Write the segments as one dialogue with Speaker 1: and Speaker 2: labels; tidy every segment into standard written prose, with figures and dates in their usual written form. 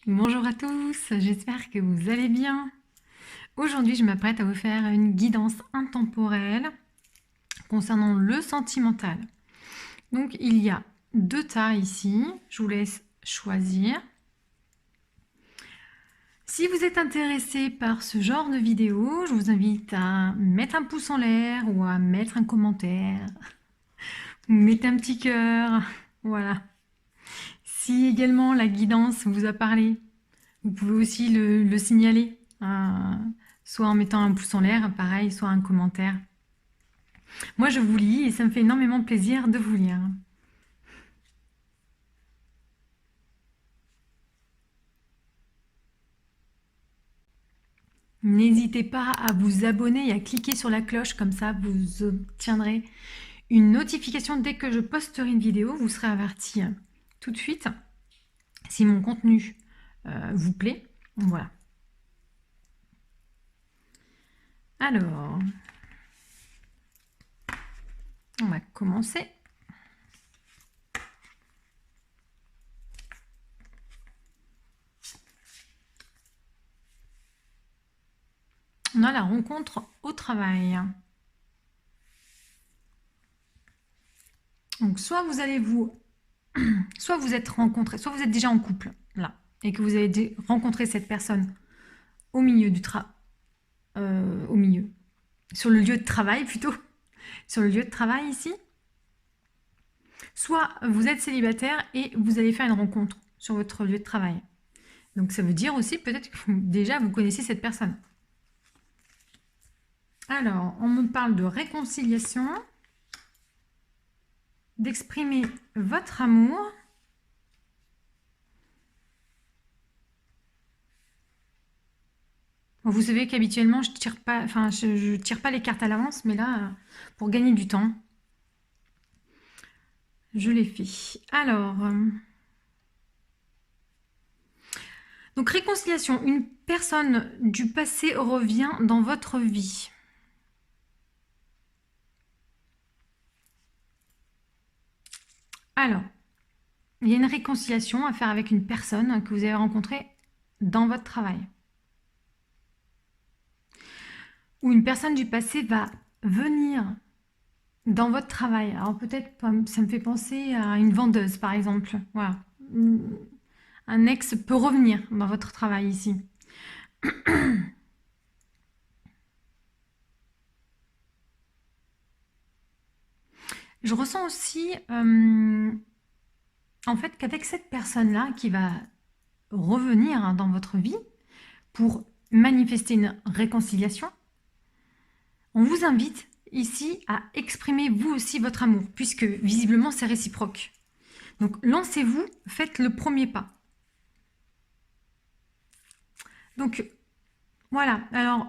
Speaker 1: Bonjour à tous, j'espère que vous allez bien. Aujourd'hui, je m'apprête à vous faire une guidance intemporelle concernant le sentimental. Donc, il y a deux tas ici, je vous laisse choisir. Si vous êtes intéressé par ce genre de vidéo, je vous invite à mettre un pouce en l'air ou à mettre un commentaire, ou mettez un petit cœur, voilà. Si également la guidance vous a parlé, vous pouvez aussi le signaler, soit en mettant un pouce en l'air, pareil, soit un commentaire. Moi, je vous lis et ça me fait énormément plaisir de vous lire. N'hésitez pas à vous abonner et à cliquer sur la cloche, comme ça vous obtiendrez une notification dès que je posterai une vidéo. Vous serez averti tout de suite si mon contenu vous plaît. Voilà. Alors, on va commencer. On a la rencontre au travail. Donc, soit vous êtes rencontré, soit vous êtes déjà en couple, là, et que vous avez rencontré cette personne au milieu sur le lieu de travail plutôt, sur le lieu de travail ici. Soit vous êtes célibataire et vous allez faire une rencontre sur votre lieu de travail. Donc ça veut dire aussi peut-être que déjà vous connaissez cette personne. Alors, on me parle de réconciliation, d'exprimer votre amour. Bon, vous savez qu'habituellement je tire pas les cartes à l'avance, mais là, pour gagner du temps, je l'ai fait. Alors, donc réconciliation, une personne du passé revient dans votre vie. Alors, il y a une réconciliation à faire avec une personne que vous avez rencontrée dans votre travail. Ou une personne du passé va venir dans votre travail. Alors peut-être, ça me fait penser à une vendeuse par exemple. Voilà. Un ex peut revenir dans votre travail ici. Je ressens aussi en fait qu'avec cette personne-là qui va revenir dans votre vie pour manifester une réconciliation, on vous invite ici à exprimer vous aussi votre amour, puisque visiblement c'est réciproque. Donc lancez-vous, faites le premier pas. Donc voilà, alors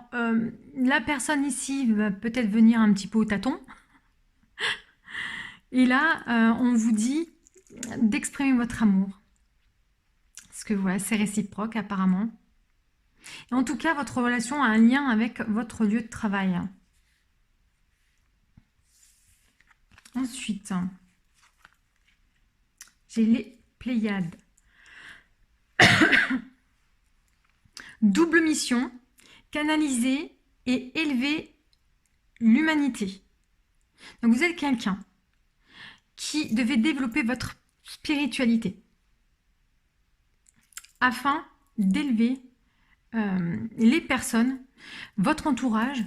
Speaker 1: la personne ici va peut-être venir un petit peu au tâton. Et là, on vous dit d'exprimer votre amour. Parce que voilà, c'est réciproque apparemment. Et en tout cas, votre relation a un lien avec votre lieu de travail. Ensuite, j'ai les Pléiades. Double mission, canaliser et élever l'humanité. Donc vous êtes quelqu'un qui devait développer votre spiritualité afin d'élever les personnes, votre entourage,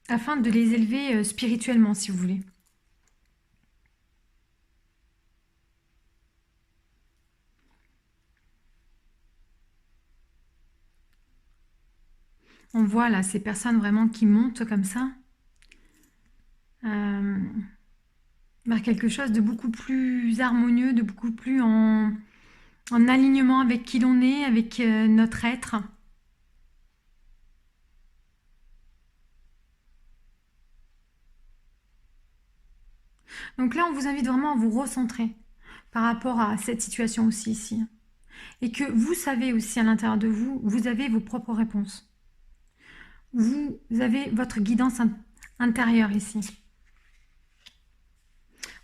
Speaker 1: afin de les élever spirituellement, si vous voulez. On voit là ces personnes vraiment qui montent comme ça vers quelque chose de beaucoup plus harmonieux, de beaucoup plus en alignement avec qui l'on est, avec notre être. Donc là, on vous invite vraiment à vous recentrer par rapport à cette situation aussi ici. Et que vous savez aussi à l'intérieur de vous, vous avez vos propres réponses. Vous avez votre guidance intérieure ici.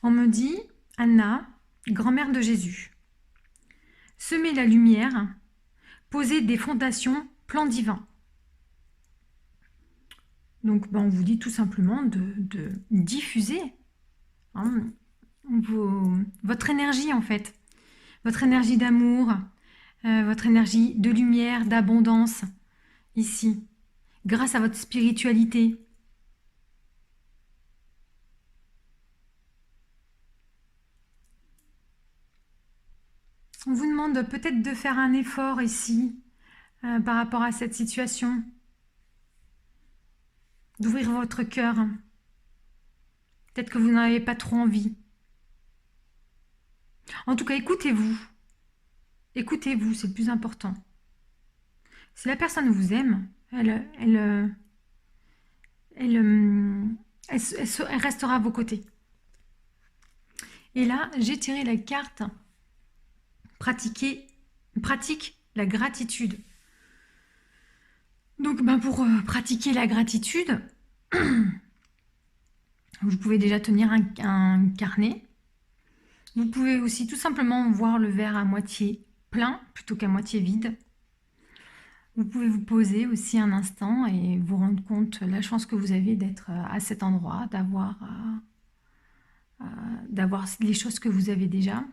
Speaker 1: On me dit, Anna, grand-mère de Jésus, semer la lumière, poser des fondations, plan divin. Donc, on vous dit tout simplement de diffuser hein, votre énergie, en fait. Votre énergie d'amour, votre énergie de lumière, d'abondance, ici, grâce à votre spiritualité. On vous demande peut-être de faire un effort ici par rapport à cette situation, d'ouvrir votre cœur. Peut-être que vous n'en avez pas trop envie. En tout cas, écoutez-vous. Écoutez-vous, c'est le plus important. Si la personne vous aime, elle restera à vos côtés. Et là, j'ai tiré la carte pratique la gratitude. Donc, pour pratiquer la gratitude, vous pouvez déjà tenir un carnet. Vous pouvez aussi tout simplement voir le verre à moitié plein plutôt qu'à moitié vide. Vous pouvez vous poser aussi un instant et vous rendre compte de la chance que vous avez d'être à cet endroit, d'avoir les choses que vous avez déjà.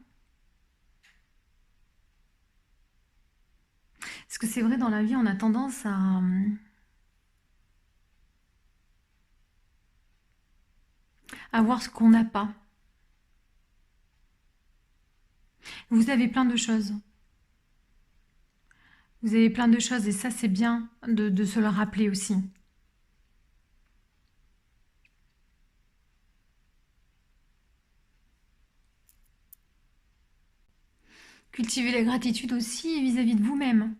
Speaker 1: Parce que c'est vrai, dans la vie, on a tendance à voir ce qu'on n'a pas. Vous avez plein de choses. Vous avez plein de choses et ça, c'est bien de se le rappeler aussi. Cultivez la gratitude aussi vis-à-vis de vous-même.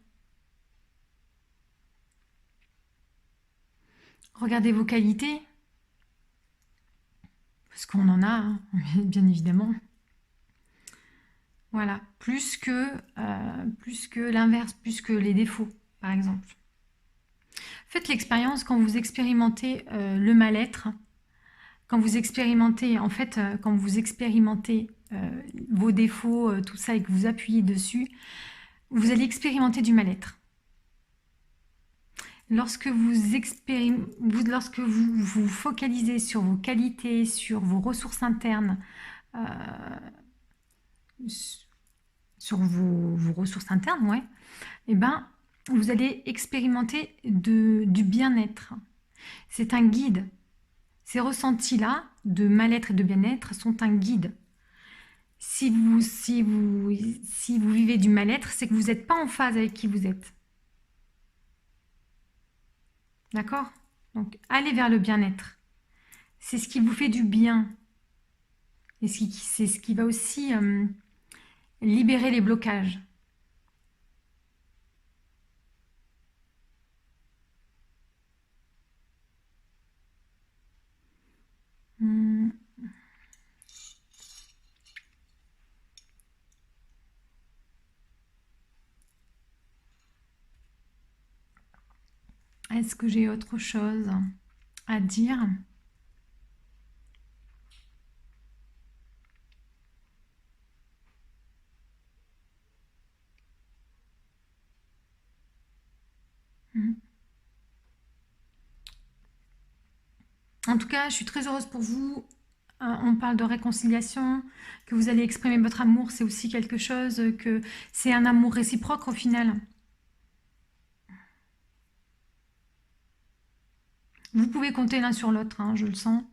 Speaker 1: Regardez vos qualités, parce qu'on en a, hein, bien évidemment. Voilà, plus que l'inverse, plus que les défauts, par exemple. Faites l'expérience quand vous expérimentez le mal-être, quand vous expérimentez, vos défauts, tout ça, et que vous appuyez dessus, vous allez expérimenter du mal-être. Lorsque vous vous focalisez sur vos qualités, sur vos ressources internes, sur vos ressources internes, ouais, et vous allez expérimenter du bien-être. C'est un guide. Ces ressentis-là de mal-être et de bien-être sont un guide. Si vous vivez du mal-être, c'est que vous n'êtes pas en phase avec qui vous êtes. D'accord? Donc, allez vers le bien-être. C'est ce qui vous fait du bien. Et c'est ce qui va aussi libérer les blocages. Est-ce que j'ai autre chose à dire? En tout cas, je suis très heureuse pour vous. On parle de réconciliation, que vous allez exprimer votre amour, c'est aussi quelque chose, que c'est un amour réciproque au final. Vous pouvez compter l'un sur l'autre, hein, je le sens.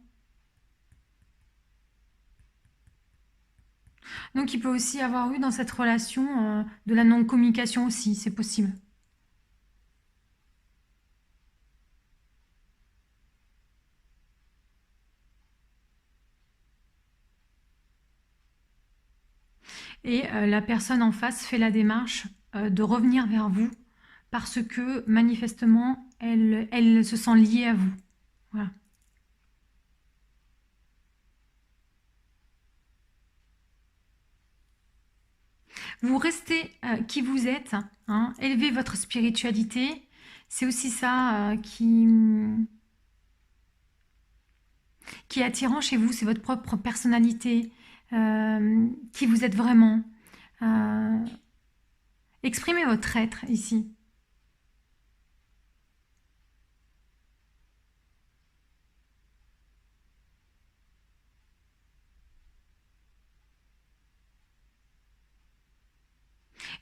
Speaker 1: Donc il peut aussi avoir eu dans cette relation de la non-communication aussi, c'est possible. Et la personne en face fait la démarche de revenir vers vous parce que manifestement, elle se sent liée à vous. Voilà. Vous restez qui vous êtes, hein, élevez votre spiritualité. C'est aussi ça qui est attirant chez vous, c'est votre propre personnalité, qui vous êtes vraiment. Exprimez votre être ici.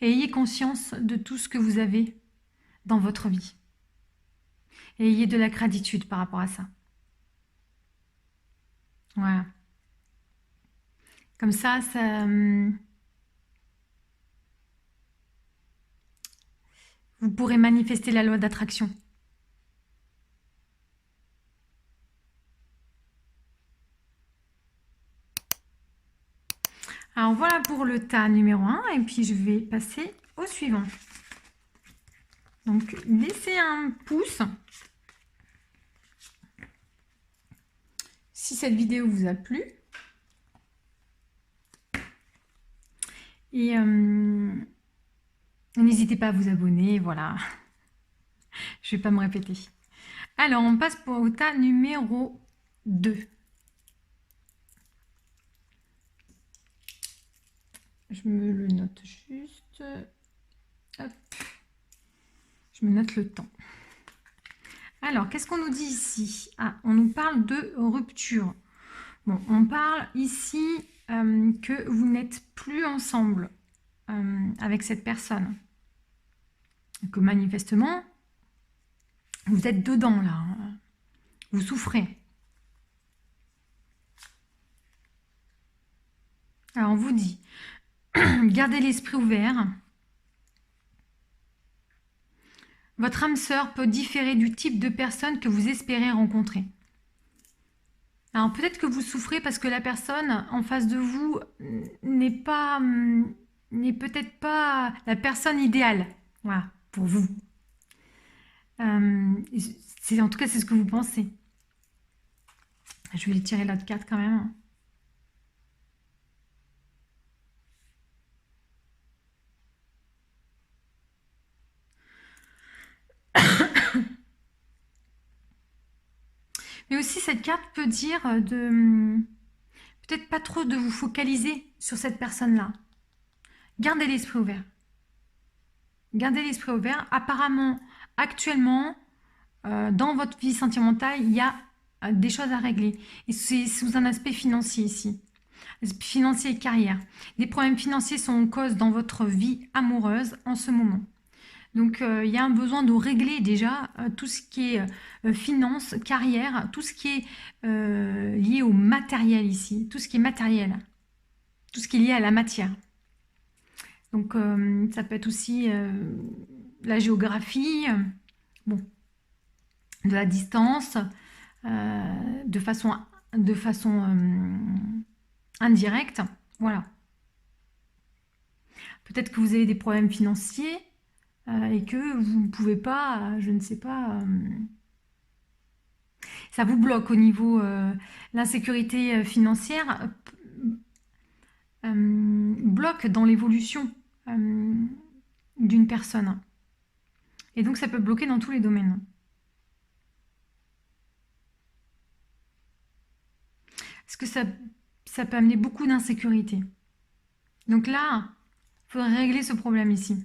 Speaker 1: Et ayez conscience de tout ce que vous avez dans votre vie. Et ayez de la gratitude par rapport à ça. Voilà. Comme ça, vous pourrez manifester la loi d'attraction. Alors voilà pour le tas numéro 1 et puis je vais passer au suivant. Donc laissez un pouce si cette vidéo vous a plu. Et n'hésitez pas à vous abonner, voilà. Je ne vais pas me répéter. Alors, on passe au tas numéro 2. Je me le note juste. Hop. Je me note le temps. Alors, qu'est-ce qu'on nous dit ici? Ah, on nous parle de rupture. Bon, on parle ici que vous n'êtes plus ensemble avec cette personne. Que manifestement, vous êtes dedans là. Vous souffrez. Alors, on vous dit, gardez l'esprit ouvert. Votre âme sœur peut différer du type de personne que vous espérez rencontrer. Alors peut-être que vous souffrez parce que la personne en face de vous n'est peut-être pas la personne idéale, voilà, pour vous. En tout cas, c'est ce que vous pensez. Je vais tirer l'autre carte quand même. Mais aussi, cette carte peut dire de peut-être pas trop de vous focaliser sur cette personne-là. Gardez l'esprit ouvert. Gardez l'esprit ouvert. Apparemment, actuellement, dans votre vie sentimentale, il y a des choses à régler. Et c'est sous un aspect financier ici. Financier et carrière. Des problèmes financiers sont en cause dans votre vie amoureuse en ce moment. Donc, il y a un besoin de régler déjà tout ce qui est finance, carrière, tout ce qui est lié au matériel ici, tout ce qui est matériel, tout ce qui est lié à la matière. Donc, ça peut être aussi la géographie, bon, de la distance, de façon indirecte, voilà. Peut-être que vous avez des problèmes financiers et que vous ne pouvez pas, je ne sais pas, ça vous bloque au niveau l'insécurité financière, bloque dans l'évolution d'une personne. Et donc ça peut bloquer dans tous les domaines. Parce que ça peut amener beaucoup d'insécurité. Donc là, il faudrait régler ce problème ici.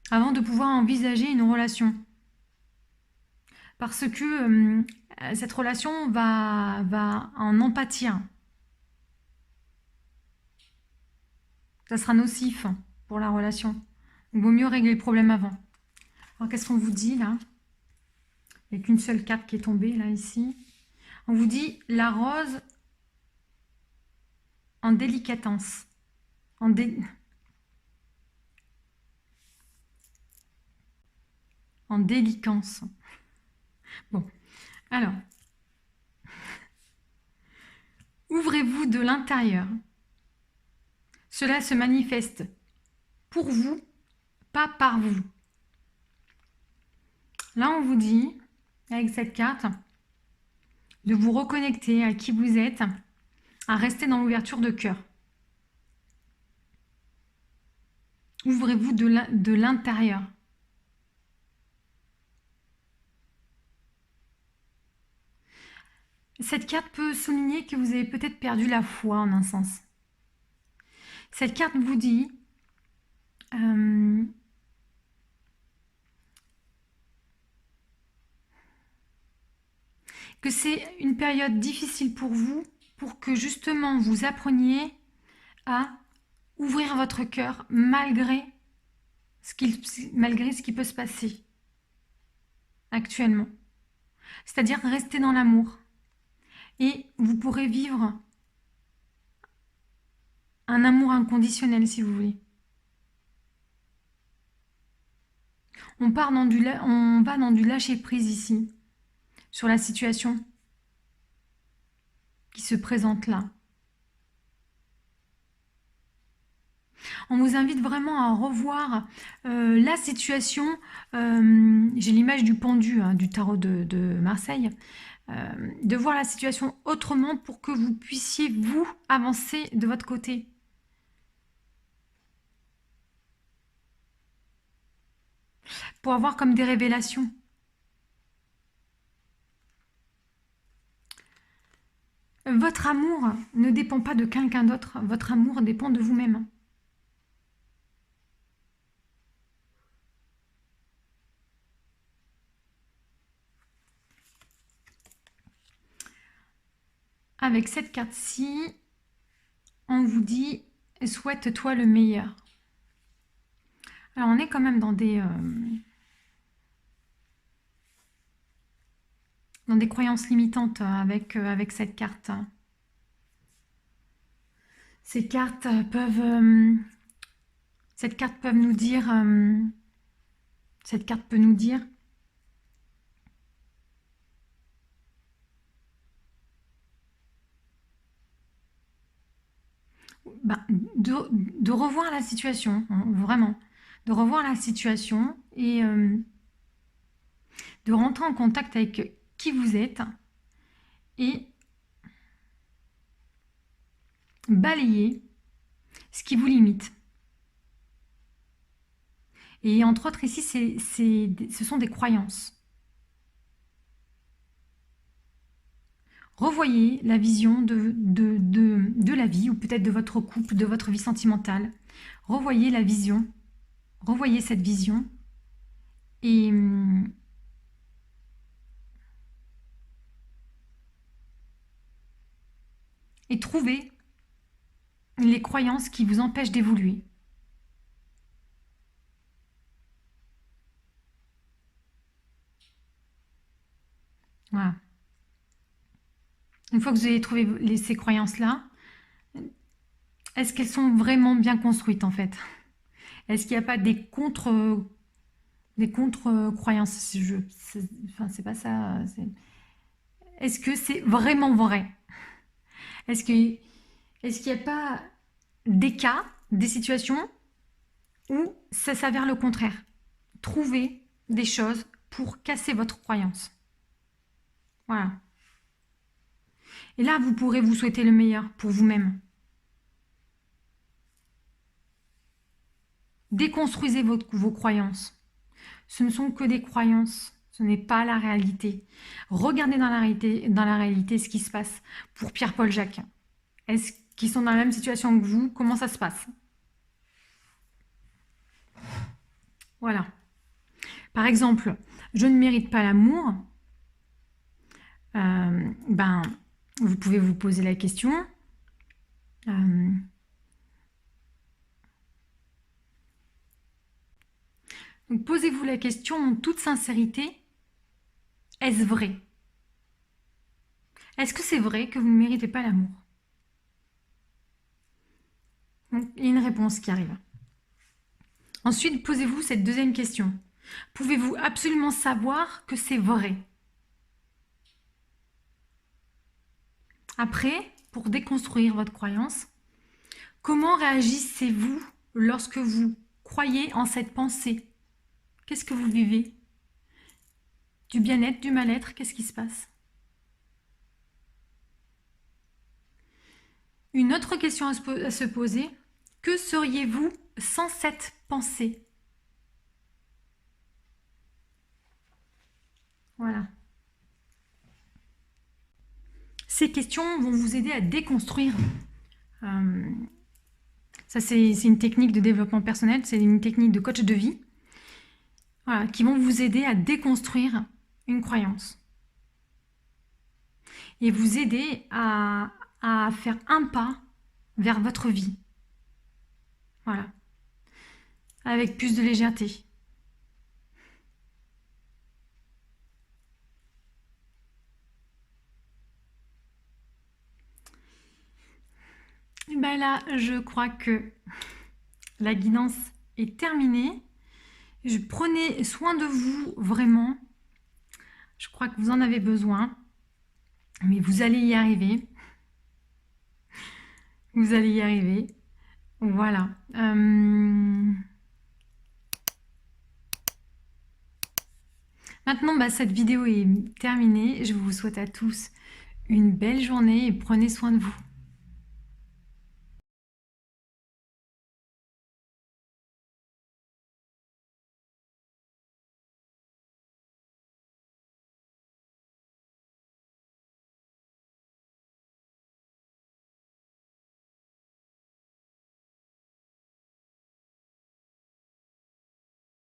Speaker 1: Avant de pouvoir envisager une relation. Parce que cette relation va en pâtir. Ça sera nocif pour la relation. Il vaut mieux régler le problème avant. Alors qu'est-ce qu'on vous dit là? Il n'y a qu'une seule carte qui est tombée là ici. On vous dit la rose en délicatesse. En délicance. Bon, alors, ouvrez-vous de l'intérieur. Cela se manifeste pour vous, pas par vous. Là, on vous dit, avec cette carte, de vous reconnecter à qui vous êtes, à rester dans l'ouverture de cœur. Ouvrez-vous de l'intérieur. Cette carte peut souligner que vous avez peut-être perdu la foi en un sens. Cette carte vous dit euh, que c'est une période difficile pour vous, pour que justement vous appreniez à ouvrir votre cœur malgré malgré ce qui peut se passer actuellement. C'est-à-dire rester dans l'amour. Et vous pourrez vivre un amour inconditionnel si vous voulez. On va dans du lâcher-prise ici, sur la situation qui se présente là. On vous invite vraiment à revoir la situation. J'ai l'image du pendu, hein, du tarot de Marseille. De voir la situation autrement pour que vous puissiez, vous, avancer de votre côté. Pour avoir comme des révélations. Votre amour ne dépend pas de quelqu'un d'autre. Votre amour dépend de vous-même. Avec cette carte-ci, on vous dit « Souhaite-toi le meilleur ». Alors, on est quand même dans des croyances limitantes avec cette carte. Ces cartes peuvent... cette carte peut nous dire... cette carte peut nous dire... de revoir la situation, hein, vraiment. De revoir la situation et de rentrer en contact avec qui vous êtes et balayer ce qui vous limite. Et entre autres, ici, ce sont des croyances. Revoyez la vision de la vie, ou peut-être de votre couple, de votre vie sentimentale. Revoyez la vision, revoyez cette vision, et trouvez les croyances qui vous empêchent d'évoluer. Voilà. Une fois que vous avez trouvé ces croyances-là, est-ce qu'elles sont vraiment bien construites en fait? Est-ce qu'il n'y a pas des contre-croyances? Enfin, c'est pas ça. Est-ce que c'est vraiment vrai? Est-ce qu'il n'y a pas des cas, des situations où ça s'avère le contraire? Trouvez des choses pour casser votre croyance. Voilà. Et là, vous pourrez vous souhaiter le meilleur pour vous-même. Déconstruisez vos croyances. Ce ne sont que des croyances. Ce n'est pas la réalité. Regardez dans la réalité ce qui se passe pour Pierre-Paul Jacques. Est-ce qu'ils sont dans la même situation que vous? Comment ça se passe? Voilà. Par exemple, je ne mérite pas l'amour. Vous pouvez vous poser la question. Donc posez-vous la question en toute sincérité. Est-ce vrai? Est-ce que c'est vrai que vous ne méritez pas l'amour? Donc, il y a une réponse qui arrive. Ensuite, posez-vous cette deuxième question. Pouvez-vous absolument savoir que c'est vrai? Après, pour déconstruire votre croyance, comment réagissez-vous lorsque vous croyez en cette pensée? Qu'est-ce que vous vivez? Du bien-être, du mal-être, qu'est-ce qui se passe? Une autre question à se poser, que seriez-vous sans cette pensée? Voilà. Ces questions vont vous aider à déconstruire Ça, c'est une technique de développement personnel, c'est une technique de coach de vie, voilà, qui vont vous aider à déconstruire une croyance et vous aider à faire un pas vers votre vie. Voilà. Avec plus de légèreté. Et ben là, je crois que la guidance est terminée. Prenez soin de vous, vraiment. Je crois que vous en avez besoin. Mais vous allez y arriver. Vous allez y arriver. Voilà. Maintenant, cette vidéo est terminée. Je vous souhaite à tous une belle journée et prenez soin de vous.